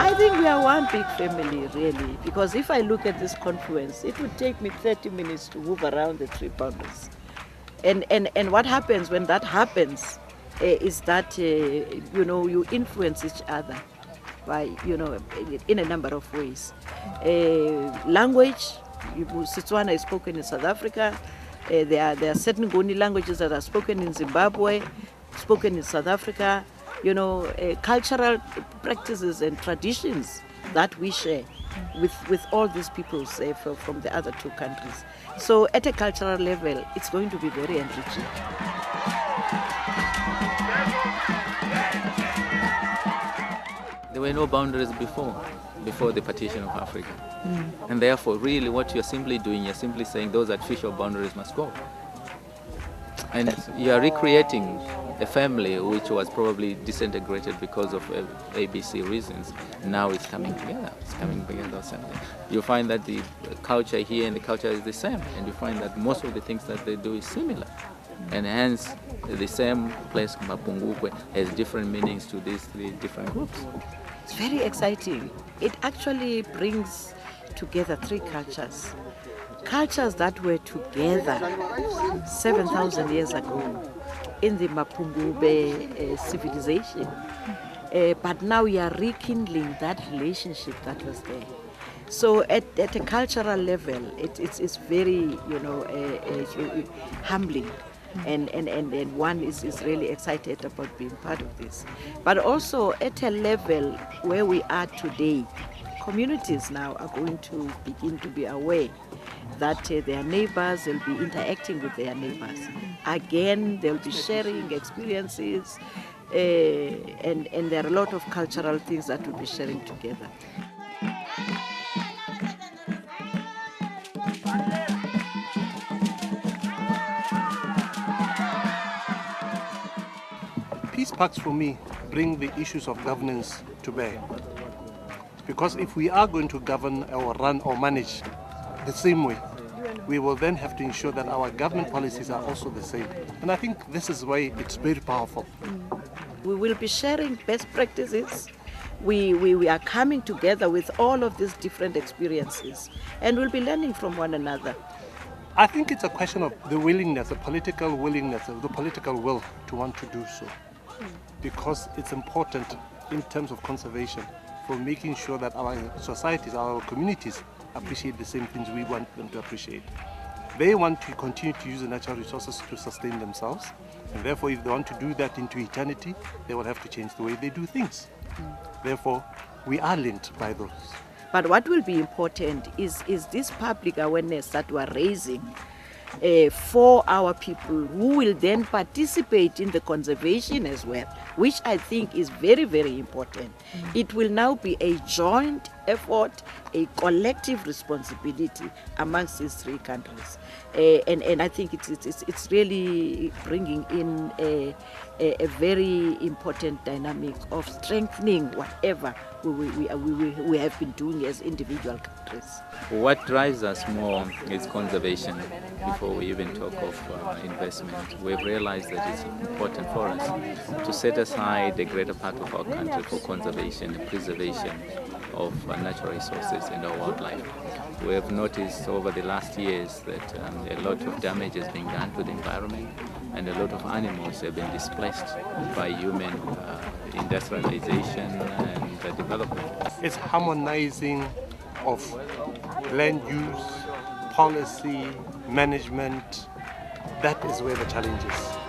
I think we are one big family, really, because if I look at this confluence, it would take me 30 minutes to move around the three boundaries. And what happens when that happens is that, you influence each other by, in a number of ways. Language, Setswana is spoken in South Africa. There are certain Nguni languages that are spoken in Zimbabwe, spoken in South Africa. Cultural practices and traditions that we share with all these peoples from the other two countries. So at a cultural level, it's going to be very enriching. There were no boundaries before the partition of Africa. And therefore, really what you're simply doing, you're simply saying those artificial boundaries must go. And you are recreating a family which was probably disintegrated because of ABC reasons. Now it's coming together. It's coming together. You find that the culture here and the culture is the same, and you find that most of the things that they do is similar. And hence, the same place, Mapungubwe, has different meanings to these three different groups. It's very exciting. It actually brings together three cultures. Cultures that were together 7,000 years ago in the Mapungubwe civilization. But now we are rekindling that relationship that was there. So at a cultural level, it's very, humbling. And one is really excited about being part of this. But also at a level where we are today, communities now are going to begin to be aware that their neighbors will be interacting with their neighbors. Again, they'll be sharing experiences, and there are a lot of cultural things that we'll be sharing together. Peace parks for me bring the issues of governance to bear. Because if we are going to govern or run or manage the same way, we will then have to ensure that our government policies are also the same. And I think this is why it's very powerful. We will be sharing best practices. We are coming together with all of these different experiences, and we'll be learning from one another. I think it's a question of the willingness, the political willingness, the political will to want to do so. Because it's important in terms of conservation for making sure that our societies, our communities appreciate the same things we want them to appreciate. They want to continue to use the natural resources to sustain themselves, and therefore if they want to do that into eternity, they will have to change the way they do things. Therefore, we are linked by those. But what will be important is this public awareness that we are raising for our people, who will then participate in the conservation as well, which I think is very, very important. It will now be a joint effort, a collective responsibility amongst these three countries. And I think it's really bringing in a very important dynamic of strengthening whatever we have been doing as individual countries. What drives us more is conservation. Before we even talk of investment, we've realized that it's important for us to set aside a greater part of our country for conservation and preservation of natural resources and our wildlife. We have noticed over the last years that a lot of damage is being done to the environment, and a lot of animals have been displaced by human industrialization and development. It's harmonizing of land use, policy, management. That is where the challenge is.